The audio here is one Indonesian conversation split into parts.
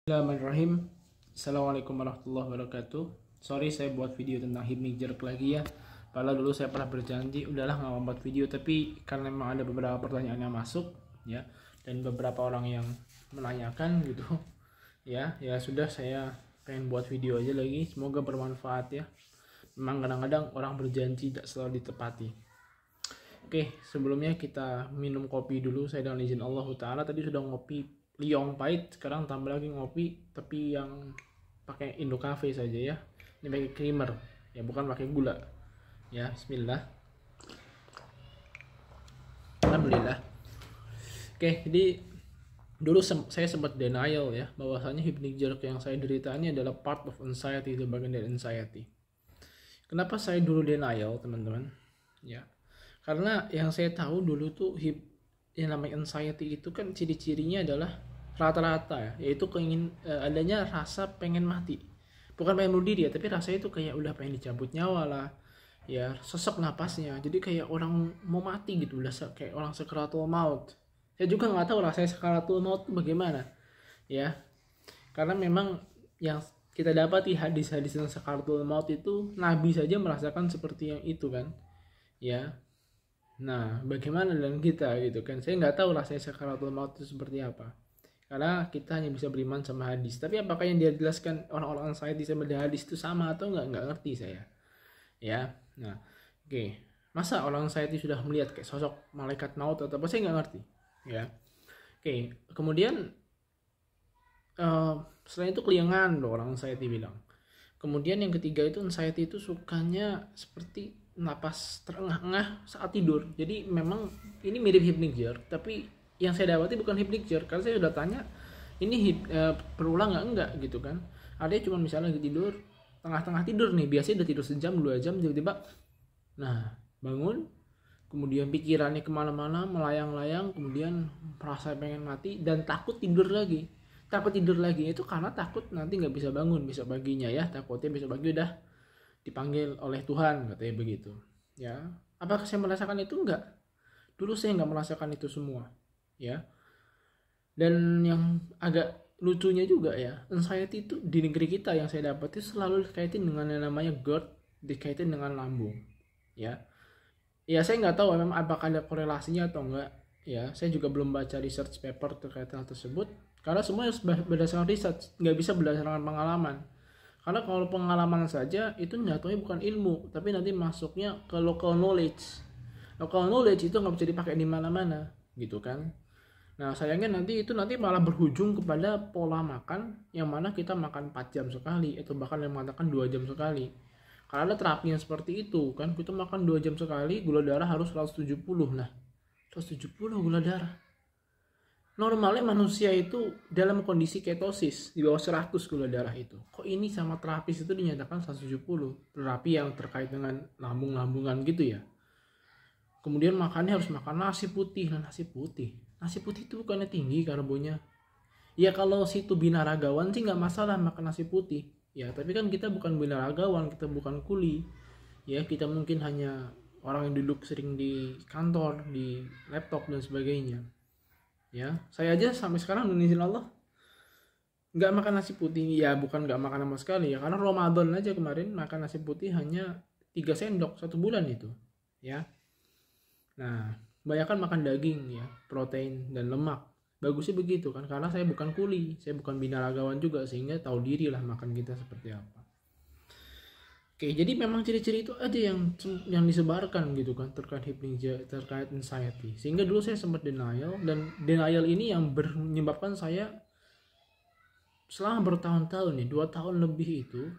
Bismillahirrahmanirrahim. Assalamualaikum warahmatullahi wabarakatuh. Sorry saya buat video tentang hypnic jerk lagi ya. Padahal dulu saya pernah berjanji udahlah nggak mau buat video, tapi karena memang ada beberapa pertanyaan yang masuk ya, dan beberapa orang yang menanyakan gitu ya sudah, saya pengen buat video aja lagi. Semoga bermanfaat ya. Memang kadang-kadang orang berjanji tidak selalu ditepati. Oke, sebelumnya kita minum kopi dulu. Saya dengan izin Allah Ta'ala tadi sudah ngopi Liong pahit, sekarang tambah lagi ngopi tapi yang pakai Indo Cafe saja ya. Ini pakai creamer ya, bukan pakai gula ya. Bismillah. Alhamdulillah. Oke, jadi dulu saya sempat denial ya, bahwasanya hypnic jerk yang saya derita ini adalah part of anxiety, itu bagian dari anxiety. Kenapa saya dulu denial, teman-teman? Ya, karena yang saya tahu dulu tuh yang namanya anxiety itu kan ciri-cirinya adalah rata-rata ya, yaitu adanya rasa pengen mati. Bukan pengen bunuh diri ya, tapi rasanya itu kayak udah pengen dicabut nyawa lah ya, sesek napasnya, jadi kayak orang mau mati gitu, udah kayak orang sakaratul maut. Saya juga nggak tahu rasanya sakaratul maut itu bagaimana ya, karena memang yang kita dapat di hadis-hadis tentang sakaratul maut itu Nabi saja merasakan seperti yang itu kan ya. Nah, bagaimana dengan kita gitu kan? Saya nggak tahu rasanya sakaratul maut itu seperti apa, karena kita hanya bisa beriman sama hadis. Tapi apakah yang dia jelaskan orang-orang saya di sama hadis itu sama atau nggak ngerti saya ya. Nah, oke. Masa orang saya itu sudah melihat kayak sosok malaikat maut atau apa, saya nggak ngerti ya. Oke, kemudian setelah itu keliengan loh, orang saya bilang. Kemudian yang ketiga itu anxiety itu sukanya seperti napas terengah-engah saat tidur. Jadi memang ini mirip hypnic jerk, tapi yang saya dapati bukan hypnic jerk, karena saya sudah tanya ini berulang enggak gitu kan. Ada cuma misalnya lagi tidur, tengah-tengah tidur nih, biasanya udah tidur sejam 2 jam, tiba-tiba nah bangun, kemudian pikirannya kemana-mana, melayang-layang, kemudian merasa pengen mati dan takut tidur lagi. Itu karena takut nanti nggak bisa bangun besok paginya ya, takutnya besok pagi udah dipanggil oleh Tuhan, katanya begitu ya. Apakah saya merasakan itu? Enggak, dulu saya nggak merasakan itu semua ya. Dan yang agak lucunya juga ya, anxiety itu di negeri kita yang saya dapat itu selalu dikaitin dengan yang namanya GERD, dikaitin dengan lambung ya. Ya saya nggak tahu memang apakah ada korelasinya atau enggak ya. Saya juga belum baca research paper terkait hal tersebut, karena semua harus berdasarkan research, nggak bisa berdasarkan pengalaman. Karena kalau pengalaman saja itu jatuhnya bukan ilmu, tapi nanti masuknya ke local knowledge. Local knowledge itu nggak bisa dipakai di mana-mana gitu kan. Nah sayangnya nanti malah berujung kepada pola makan, yang mana kita makan 4 jam sekali, atau bahkan yang mengatakan 2 jam sekali. Karena ada terapi yang seperti itu kan, kita makan 2 jam sekali, gula darah harus 170. Nah 170 gula darah, normalnya manusia itu dalam kondisi ketosis di bawah 100 gula darah itu. Kok ini sama terapis itu dinyatakan 170? Terapi yang terkait dengan lambung-lambungan gitu ya. Kemudian makannya harus makan nasi putih. Nah nasi putih itu bukannya tinggi karbonnya ya. Kalau situ binaragawan sih nggak masalah makan nasi putih ya, tapi kan kita bukan binaragawan, kita bukan kuli ya. Kita mungkin hanya orang yang duduk sering di kantor, di laptop dan sebagainya ya. Saya aja sampai sekarang dengan izin Allah nggak makan nasi putih ya, bukan nggak makan sama sekali ya, karena Ramadan aja kemarin makan nasi putih hanya 3 sendok 1 bulan itu ya. Nah kebanyakan makan daging ya, protein dan lemak, bagusnya begitu kan, karena saya bukan kuli, saya bukan binaragawan juga, sehingga tahu diri lah makan kita seperti apa. Oke, jadi memang ciri-ciri itu ada yang disebarkan gitu kan terkait hypnic, terkait anxiety, sehingga dulu saya sempat denial, dan denial ini yang menyebabkan saya selama bertahun-tahun nih, 2 tahun lebih itu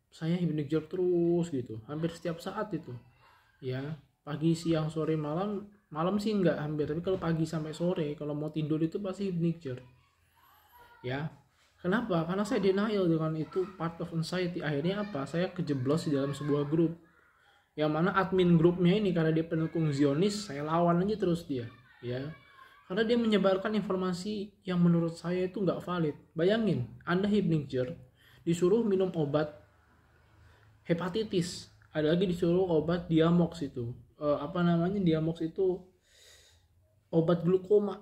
saya hypnic jerk terus gitu, hampir setiap saat itu ya, pagi, siang, sore, malam sih enggak hampir, tapi kalau pagi sampai sore kalau mau tidur itu pasti hypnic jerk ya. Kenapa? Karena saya denial dengan itu part of anxiety. Akhirnya apa? Saya kejeblos di dalam sebuah grup, yang mana admin grupnya ini karena dia pendukung Zionis, saya lawan aja terus dia ya, karena dia menyebarkan informasi yang menurut saya itu nggak valid. Bayangin, Anda hypnic jerk disuruh minum obat hepatitis, ada lagi disuruh obat Diamox itu Diamox itu obat glukoma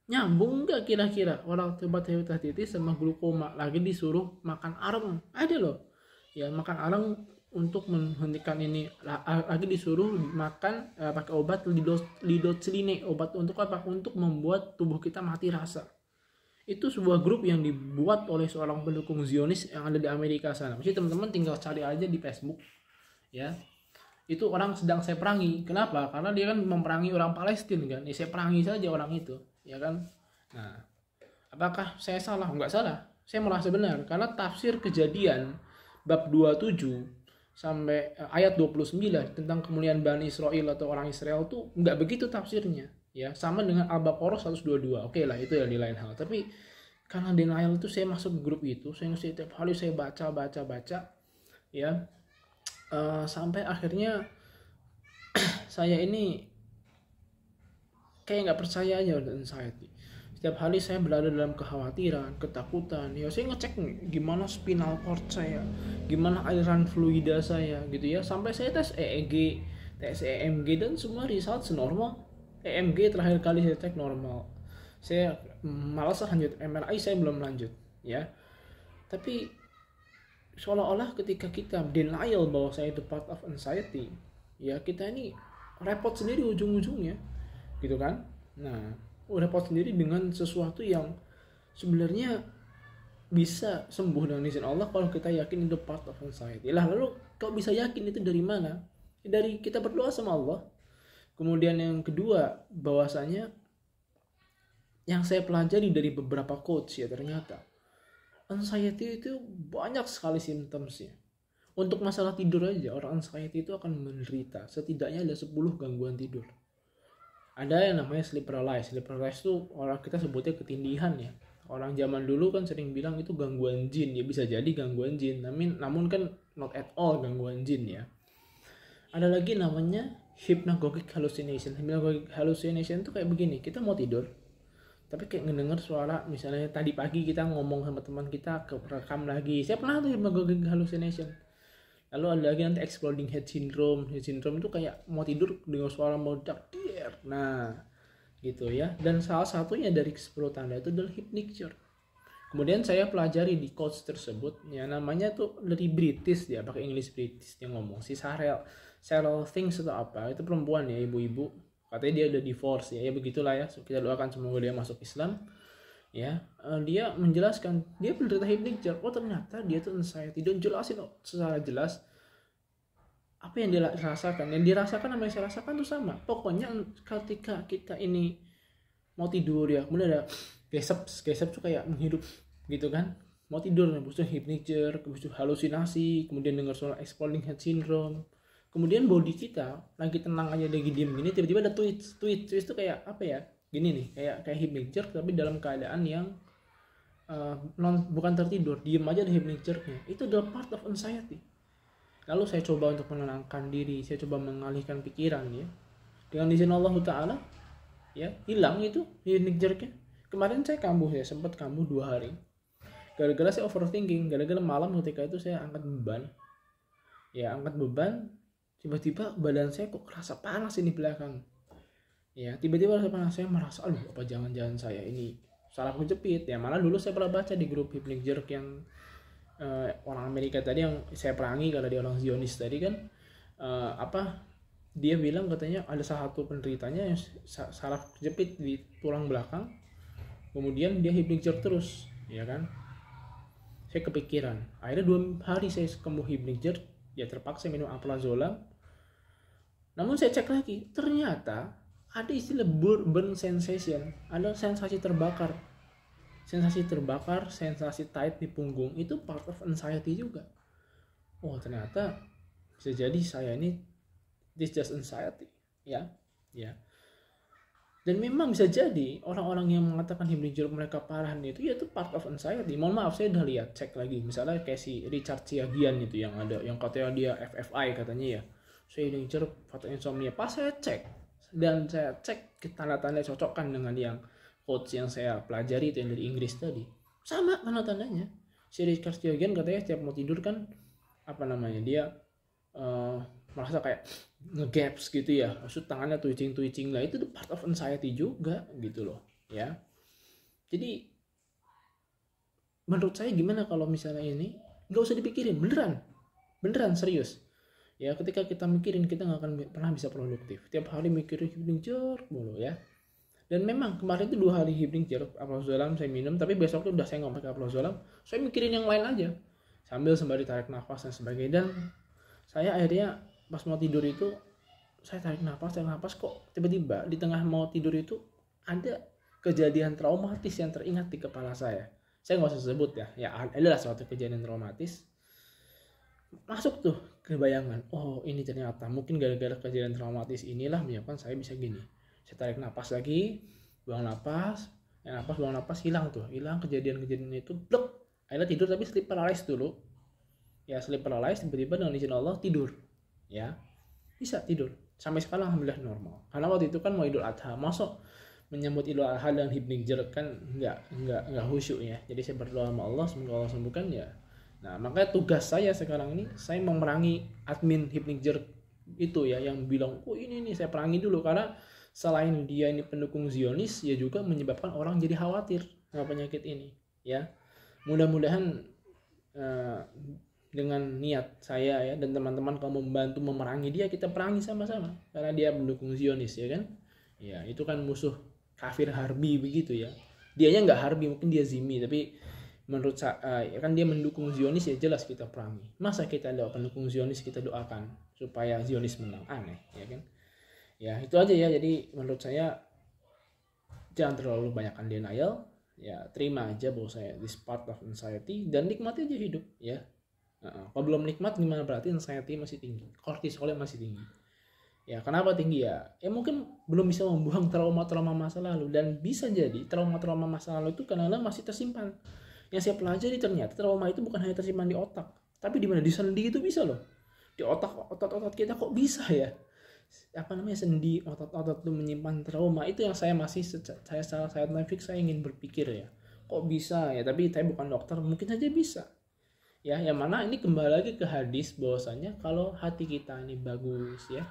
Nyambung nggak kira-kira orang obat hepatitis sama glukoma lagi disuruh makan areng? Ada loh. Ya makan areng untuk menghentikan ini, lagi disuruh makan pakai obat lidocaline. Obat untuk apa? Untuk membuat tubuh kita mati rasa. Itu sebuah grup yang dibuat oleh seorang pendukung Zionis yang ada di Amerika sana. Mesti teman-teman tinggal cari aja di Facebook, ya. Itu orang sedang saya perangi. Kenapa? Karena dia kan memerangi orang Palestina kan. Ya saya perangi saja orang itu, ya kan. Nah, apakah saya salah? Enggak salah. Saya merasa benar karena tafsir kejadian bab 27 sampai ayat 29 tentang kemuliaan Bani Israel atau orang Israel tuh enggak begitu tafsirnya. Ya, sama dengan Al-Baqarah 122. Oke lah, itu ya di lain hal. Tapi karena denial itu saya masuk grup itu, saya setiap hari saya baca, ya. Sampai akhirnya saya ini kayak nggak percaya aja udah anxiety. Setiap hari saya berada dalam kekhawatiran, ketakutan. Ya saya ngecek nih, gimana spinal cord saya, gimana aliran fluida saya gitu ya. Sampai saya tes EEG, tes EMG dan semua result normal. EMG terakhir kali saya cek normal. Saya malas lanjut MRI, saya belum lanjut ya. Tapi seolah-olah ketika kita denial bahwa saya itu part of anxiety, ya kita ini repot sendiri ujung-ujungnya gitu kan. Nah, repot sendiri dengan sesuatu yang sebenarnya bisa sembuh dengan izin Allah kalau kita yakin itu part of anxiety. Lah lalu kau bisa yakin itu dari mana? Dari kita berdoa sama Allah. Kemudian yang kedua, bahwasanya yang saya pelajari dari beberapa coach ya, ternyata anxiety itu banyak sekali simptomsnya. Untuk masalah tidur aja, orang anxiety itu akan menderita setidaknya ada 10 gangguan tidur. Ada yang namanya sleep paralysis. Sleep paralysis itu orang kita sebutnya ketindihan ya. Orang zaman dulu kan sering bilang itu gangguan jin. Ya bisa jadi gangguan jin, namun kan not at all gangguan jin ya. Ada lagi namanya hypnagogic hallucination. Hypnagogic hallucination itu kayak begini, kita mau tidur tapi kayak ngedenger suara, misalnya tadi pagi kita ngomong sama teman kita, kerekam lagi. Saya pernah tuh hypnagogic hallucination. Lalu ada lagi nanti exploding head syndrome. Head syndrome itu kayak mau tidur dengan suara meledak. Nah gitu ya. Dan salah satunya dari 10 tanda itu adalah hypnic. Kemudian saya pelajari di coach tersebut, ya namanya tuh dari British, dia pakai English British, dia ngomong si Cheryl Things atau apa, itu perempuan ya, ibu-ibu, katanya dia udah divorce ya begitulah ya. Kita doakan semoga dia masuk Islam ya. Dia menjelaskan dia penderita hypnic. Oh ternyata dia tuh anxiety, dan jelasin secara jelas apa yang dia rasakan. Yang dirasakan sama yang saya rasakan tuh sama. Pokoknya ketika kita ini mau tidur ya, kemudian ada gesep tuh kayak menghidup gitu kan, mau tidur nih, butuh hypnature, butuh halusinasi, kemudian dengar suara exploding head syndrome. Kemudian body kita lagi tenang aja, lagi diem gini, tiba-tiba ada twitch tuh kayak apa ya, gini nih, kayak hypnature tapi dalam keadaan yang bukan tertidur, diem aja ada hypnature-nya. Itu adalah part of anxiety. Lalu saya coba untuk menenangkan diri, saya coba mengalihkan pikiran ya, dengan izin Allah Ta'ala ya, hilang itu hypnature-nya. Kemarin saya kambuh ya, sempat kambuh 2 hari gara-gara saya overthinking, gara-gara malam ketika itu saya angkat beban, tiba-tiba badan saya kok kerasa panas ini belakang ya, tiba-tiba rasa panas. Saya merasa aduh, apa jangan-jangan saya ini salah kejepit ya. Malah dulu saya pernah baca di grup Hypnic Jerk yang orang Amerika tadi yang saya perangi karena dia orang Zionis tadi kan, dia bilang katanya ada salah satu penderitanya yang salah kejepit di tulang belakang, kemudian dia hypnagogic terus ya kan. Saya kepikiran, akhirnya 2 hari saya sembuh hypnagogic ya, terpaksa minum alprazolam. Namun saya cek lagi, ternyata ada istilah burn sensation, ada sensasi terbakar, sensasi tight di punggung, itu part of anxiety juga. Oh ternyata bisa jadi saya ini this just anxiety ya. Dan memang bisa jadi orang-orang yang mengatakan hypnagogic mereka parah itu ya itu part of anxiety. Mohon maaf, saya udah lihat, cek lagi, misalnya kayak si Richard Siagian itu yang ada, yang katanya dia FFI katanya ya, saya hypnagogic faktor insomnia. Pas saya cek dan saya cek tanda-tanda cocokkan dengan yang coach yang saya pelajari itu yang dari Inggris tadi, sama tanda-tandanya. Si Richard Siagian katanya setiap mau tidur kan dia merasa kayak nge-gaps gitu ya, maksud tangannya twitching lah, itu part of anxiety juga gitu loh ya. Jadi menurut saya gimana kalau misalnya ini nggak usah dipikirin, beneran serius. Ya ketika kita mikirin kita nggak akan pernah bisa produktif. Tiap hari mikirin healing jerk mulu ya. Dan memang kemarin itu 2 hari healing jerk Aprozolam saya minum, tapi besoknya udah saya nggak pakai Aprozolam, saya mikirin yang lain aja sambil sembari tarik nafas dan sebagainya. Dan saya akhirnya pas mau tidur itu saya tarik nafas kok tiba-tiba di tengah mau tidur itu ada kejadian traumatis yang teringat di kepala saya. Saya nggak usah sebut ya adalah suatu kejadian traumatis. Masuk tuh ke bayangan, oh ini ternyata mungkin gara-gara kejadian traumatis inilah menyebabkan saya bisa gini. Saya tarik napas lagi, buang napas, buang napas, hilang kejadian-kejadian itu, blok. Akhirnya tidur tapi sleep paralysis dulu. Ya sleep paralysis, tiba-tiba dengan izin Allah tidur. Ya bisa tidur. Sampai sekarang alhamdulillah normal. Karena waktu itu kan mau Idul Adha, masuk menyambut Idul Adha dan healing jerk kan nggak khusyuk ya. Jadi saya berdoa sama Allah semoga Allah sembuhkan ya. Nah makanya tugas saya sekarang ini saya memerangi admin healing jerk itu ya, yang bilang oh ini saya perangi dulu, karena selain dia ini pendukung Zionis, ya juga menyebabkan orang jadi khawatir sama penyakit ini ya. Mudah-mudahan dengan niat saya ya dan teman-teman kalau membantu memerangi dia, kita perangi sama-sama, karena dia mendukung Zionis ya kan. Ya itu kan musuh kafir harbi begitu ya. Dianya nggak harbi, mungkin dia zimi, tapi menurut saya kan dia mendukung Zionis, ya jelas kita perangi. Masa kita doa pendukung Zionis kita doakan supaya Zionis menang, aneh ya kan. Ya itu aja ya. Jadi menurut saya jangan terlalu banyakkan denial ya, terima aja bahwa saya this part of anxiety dan nikmati aja hidup ya. Kalau belum nikmat gimana, berarti anxiety masih tinggi, kortisolnya masih tinggi ya. Kenapa tinggi ya mungkin belum bisa membuang trauma-trauma masa lalu, dan bisa jadi trauma-trauma masa lalu itu kadang-kadang masih tersimpan. Yang saya pelajari ternyata trauma itu bukan hanya tersimpan di otak, tapi di mana, di sendi itu bisa loh. Di otot kita kok bisa ya, sendi, otot-otot itu menyimpan trauma. Itu yang saya masih saya secara saintifik saya ingin berpikir ya, kok bisa ya, tapi saya bukan dokter, mungkin saja bisa ya. Yang mana ini kembali lagi ke hadis bahwasanya kalau hati kita ini bagus ya,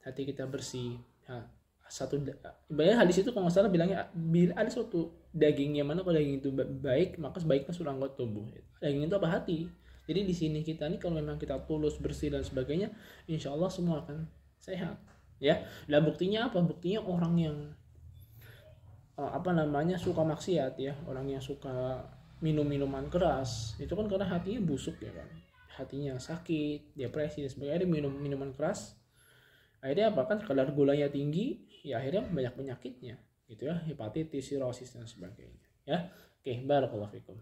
hati kita bersih. Ibaratnya hadis itu kalau nggak salah bilangnya, bila ada suatu daging yang mana kalau daging itu baik, maka sebaiknya seluruh anggota tubuh. Daging itu apa? Hati. Jadi di sini kita nih kalau memang kita tulus, bersih dan sebagainya, insya Allah semua akan sehat ya. Dan buktinya apa? Buktinya orang yang suka maksiat ya, orang yang suka minum-minuman keras, itu kan karena hatinya busuk ya kan, hatinya sakit, depresi dan sebagainya, dia minum minuman keras. Akhirnya apa, kan kadar gulanya tinggi ya, akhirnya banyak penyakitnya gitu ya, hepatitis, sirosis dan sebagainya ya. Oke, barakallahu fikum.